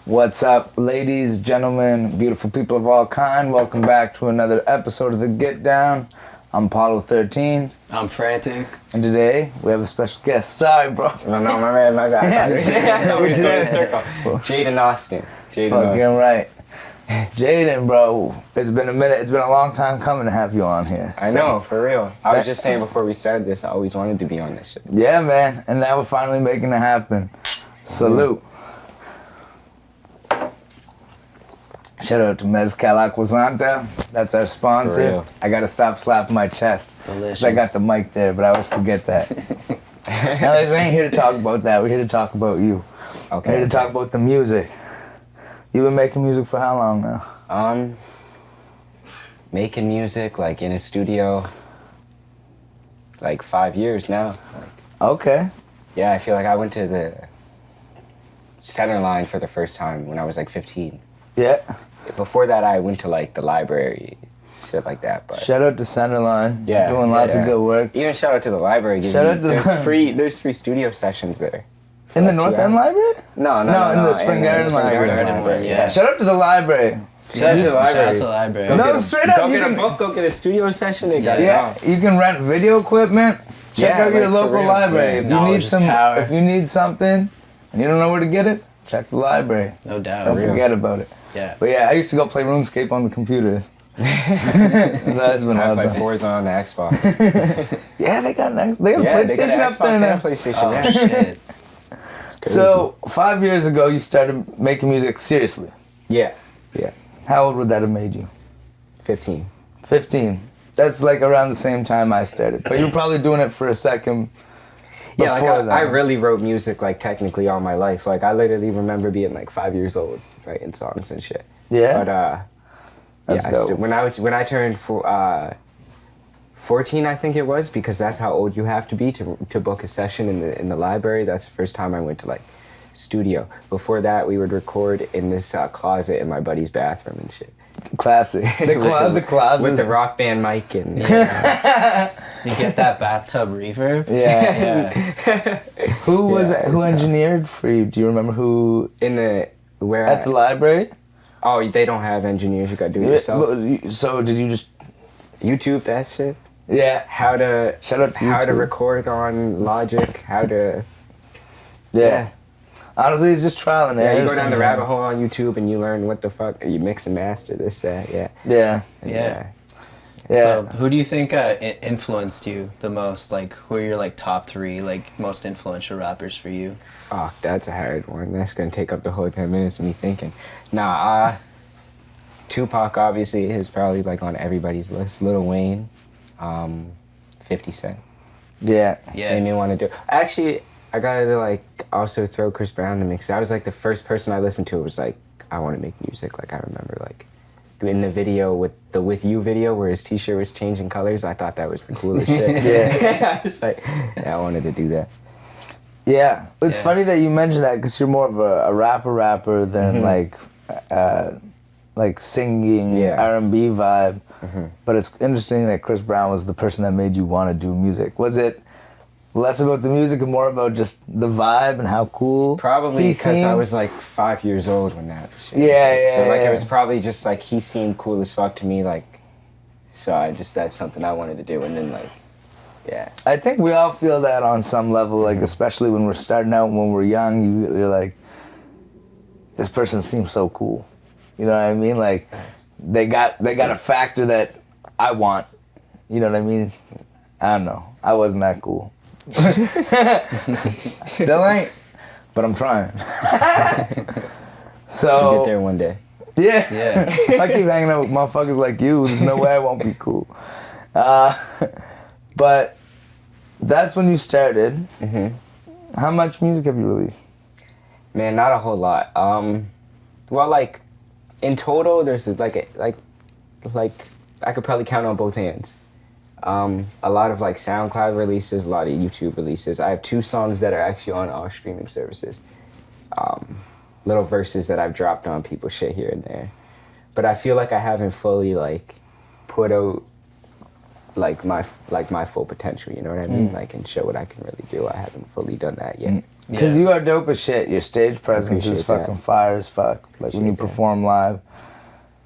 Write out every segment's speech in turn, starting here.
What's up, ladies, gentlemen, beautiful people of all kind? Welcome back to another episode of The Get Down. I'm Apollo 13. I'm Frantic. And today, we have a special guest. Sorry, bro. No, my man, my guy. We're doing a circle. Jayden Austin. Fucking right. Jayden, bro, it's been a minute. It's been a long time coming to have you on here. I know, for real. I was just saying before we started this, I always wanted to be on this shit. Yeah, man. And now we're finally making it happen. Salute. Shout out to Mezcal Aquasanta. That's our sponsor. I gotta stop slapping my chest. Delicious. I got the mic there, but I always forget that. Anyways, we ain't here to talk about that. We're here to talk about you. Okay. We're here to talk about the music. You've been making music for how long now? Making music like in a studio, like 5 years now. Okay. Yeah, I feel like I went to the center line for the first time when I was like 15. Yeah. Before that, I went to like the library, shit like that. But Shout out to Centerline. Yeah, Doing lots of good work. even shout out to the library. Shout out to there's free studio sessions there. In the North End Library? No, in the Spring Garden Library. Yeah. Shout out to the library. Shout out to the library. Shout out to the library. No, straight up. Go get a book, go get a studio session. They got it Yeah, all. you can rent video equipment. Check Yeah, out your like, for local real. library. Yeah. If you Knowledge need is power. if you need something and you don't know where to get it, check the library. No doubt. Don't forget about it. Yeah. But yeah, I used to go play RuneScape on the computers. That's been all I play done. Forza on the Xbox. Yeah, they got PlayStation they got an up there Xbox now. and PlayStation. Oh, yeah. shit. So 5 years ago, you started making music seriously. Yeah, How old would that have made you? 15. 15. That's like around the same time I started. But you were probably doing it for a second. Yeah, like before that. I really wrote music like technically all my life. Like I literally remember being like 5 years old writing songs and shit. Yeah. But That's yeah, dope. when I turned 14, I think it was, because that's how old you have to be to book a session in the library. That's the first time I went to like studio. Before that, we would record in this closet in my buddy's bathroom and shit. Classic. The closet. With the rock band mic and You get that bathtub reverb? Yeah. Yeah. Who it's engineered for you? Do you remember who in the where at the library? Oh, they don't have engineers. You gotta do it yourself. So did you just? YouTube that shit. Yeah. How to Shout out to how to YouTube. record on Logic. How to Yeah. Honestly, it's just trial and error. you go down the rabbit hole on YouTube and you learn what the fuck you mix and master this that Yeah. Yeah. Yeah. So, who do you think influenced you the most? Like, who are your like top three like most influential rappers for you? Fuck, that's a hard one. That's gonna take up the whole 10 minutes of me thinking. Nah, Tupac obviously is probably like on everybody's list. Lil Wayne, 50 Cent. Yeah. Yeah. Made me want to do. Actually, I gotta like also throw Chris Brown in the mix. I was like the first person I listened to was like, I want to make music. Like I remember like doing the video with the With You video where his t-shirt was changing colors. I thought that was the coolest shit. Yeah. I was like, yeah, I wanted to do that. Yeah. It's Yeah. funny that you mentioned that because you're more of a rapper than like singing Yeah. R&B vibe. But it's interesting that Chris Brown was the person that made you want to do music. Was it less about the music and more about just the vibe and how cool? Probably he because I seemed? was like 5 years old when that shit Yeah, So like yeah. it was probably just like he seemed cool as fuck to me, like, so that's something I wanted to do. And then like, yeah. I think we all feel that on some level, like especially when we're starting out, when we're young, you're like, this person seems so cool. You know what I mean? Like, they got a factor that I want. You know what I mean? I don't know. I wasn't that cool. I still ain't, but I'm trying. So I'll get there one day. yeah. Yeah. If I keep hanging out with motherfuckers like you, there's no way I won't be cool. But that's when you started. How much music have you released? Man, not a whole lot. Well, like, in total, there's like I could probably count on both hands. A lot of like SoundCloud releases, a lot of YouTube releases. I have 2 songs that are actually on all streaming services. Little verses that I've dropped on people's shit here and there. But I feel like I haven't fully like put out like my full potential. You know what I mean? Like, and show what I can really do. I haven't fully done that yet. Because you are dope as shit. Your stage presence is appreciate fucking that. fire as fuck. Like when you perform live.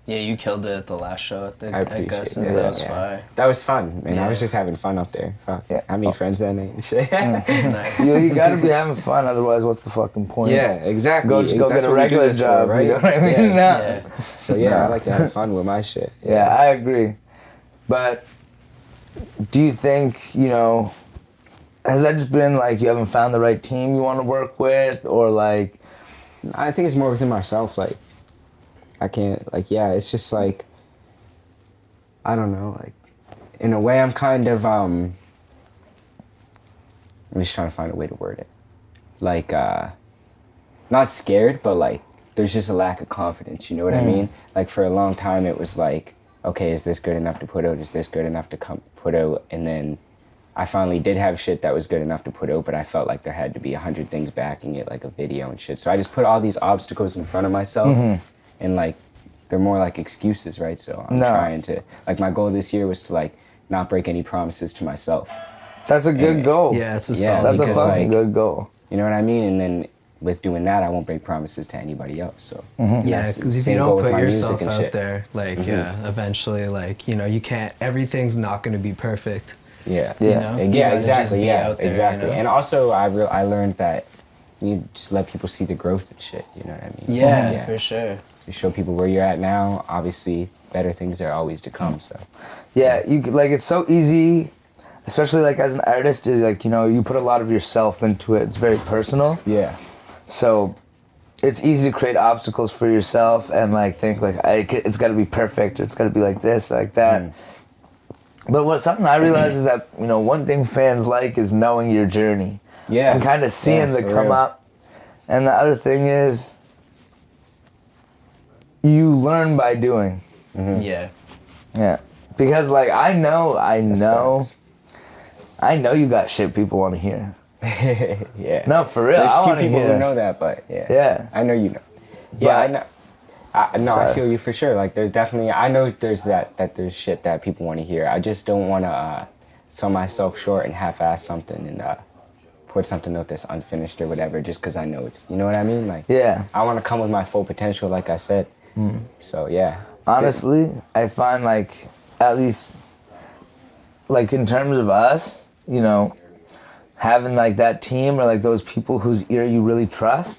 Yeah, you killed it at the last show at I appreciate Gus's. that. That was fire. That was fun, man. I was Yeah. just having fun up there. Fuck. Yeah. I made friends that night and shit. Nice. You gotta be having fun, otherwise what's the fucking point? Yeah, exactly. Go That's get a what we do regular this for, job, right? you know what I mean? Yeah. No. Yeah. So yeah, I like to have fun with my shit. Yeah, I agree. But do you think, you know, has that just been like you haven't found the right team you want to work with, or like? I think it's more within myself. Like, I can't, like, yeah, it's just like, I don't know, like, in a way I'm kind of, I'm just trying to find a way to word it. Like, not scared, but like, there's just a lack of confidence, you know what I mean? Like, for a long time it was like, okay, is this good enough to put out? Is this good enough to put out? And then I finally did have shit that was good enough to put out, but I felt like there had to be 100 things backing it, like a video and shit. So I just put all these obstacles in front of myself, and like, they're more like excuses, right? So I'm trying to, like, my goal this year was to like not break any promises to myself. That's a good goal. Yeah, it's a Yeah, solid That's a because, fucking like, good goal. You know what I mean? And then with doing that, I won't break promises to anybody else. So Yeah, yes, because if you same don't goal with put my yourself music and out shit. there, like, eventually, like, you know, you can't, everything's not going to be perfect. Yeah, Yeah. You know? You yeah, gotta just exactly. be Yeah, out there, exactly. you know? And also, I learned that you just let people see the growth and shit. You know what I mean? Yeah, for sure. You show people where you're at now. Obviously, better things are always to come. So Yeah, you could, like, it's so easy, especially like as an artist, like, you know, you put a lot of yourself into it. It's very personal. yeah, So it's easy to create obstacles for yourself and like think like it's got to be perfect, or it's got to be like this, or like that. But something I realized is that, you know, one thing fans like is knowing your journey. yeah, And kind of seeing the for come real. up. And the other thing is, you learn by doing. Yeah. Yeah. Because like I know facts. you got shit people want to hear. yeah. No, for real. There's I few want to people hear. who know that, but yeah. Yeah. I know you know. Yeah, I But- know. No, Sorry. I feel you for sure. Like, there's definitely, I know there's that there's shit that people want to hear. I just don't want to sell myself short and half-ass something and put something out that's unfinished or whatever, just because I know it's, you know what I mean? Like, Yeah. I want to come with my full potential, like I said. So yeah. Honestly, I find like, at least, like in terms of us, you know, having like that team or like those people whose ear you really trust.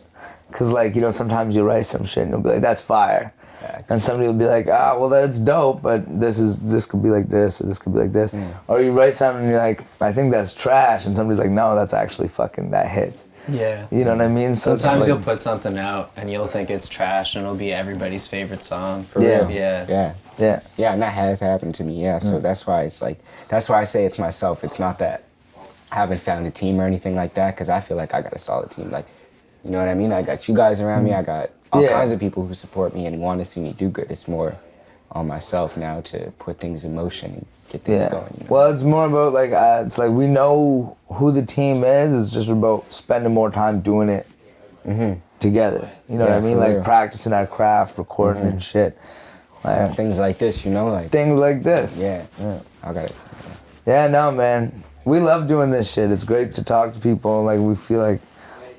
Cause like, you know, sometimes you write some shit and you'll be like, that's fire. Facts. And somebody will be like, ah, well, that's dope, but this could be like this, or this could be like this. Or you write something and you're like, I think that's trash. And somebody's like, no, that's actually fucking, that hits. Yeah. You know what I mean? So it's Sometimes like, you'll put something out and you'll think it's trash and it'll be everybody's favorite song. For Yeah. real. Yeah. Yeah. yeah. Yeah, and that has happened to me, yeah. So that's why it's like, that's why I say it's myself. It's not that I haven't found a team or anything like that, because I feel like I got a solid team. Like, you know what I mean? I got you guys around me. I got all Yeah. kinds of people who support me and want to see me do good. It's more on myself now to put things in motion and get things Yeah. going. You know? Well, it's more about like, it's like we know who the team is. It's just about spending more time doing it together. You know what Yeah, I mean? for Like real. practicing our craft, recording and shit. Like Things like this, you know? Like, things like this. yeah. I got it. Yeah, no, man. We love doing this shit. It's great to talk to people. Like we feel like,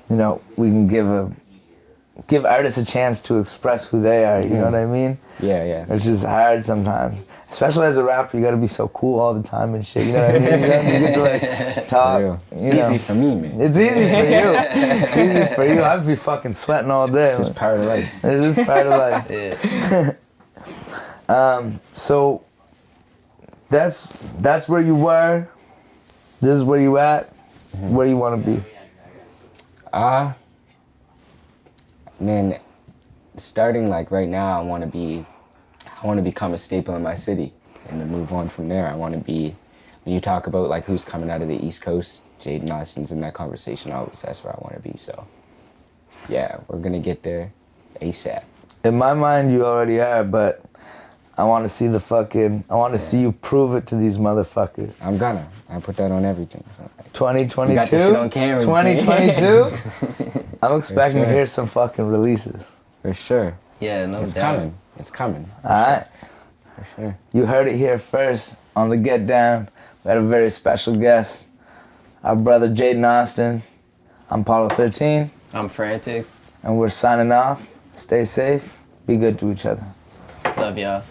you know, we can give artists a chance to express who they are. You know what I mean? Yeah, yeah. It's just hard sometimes, especially as a rapper. You gotta be so cool all the time and shit. You know what I mean? You get to like talk. For real. It's You know. easy for me, man. It's easy for you. It's easy for you. I'd be fucking sweating all day. It's just part of life. It's just part of life. Yeah. So that's where you were. This is where you at. Where do you want to be? Man, starting like right now, I want to become a staple in my city, and to move on from there. I want to be, when you talk about like who's coming out of the East Coast, Jayden Austin's in that conversation always. That's where I want to be. So, yeah, we're gonna get there ASAP. In my mind, you already are, but I want to see I want to see you prove it to these motherfuckers. I put that on everything. So, like, 2022? You got this shit on camera. 2022? I'm expecting to sure. hear some fucking releases. for sure. Yeah, no It's doubt. coming. It's coming. All right. For sure. You heard it here first on the Get Down. We had a very special guest, our brother Jayden Austin. I'm Paulo 13, I'm frantic. and we're signing off. Stay safe. Be good to each other. Love y'all.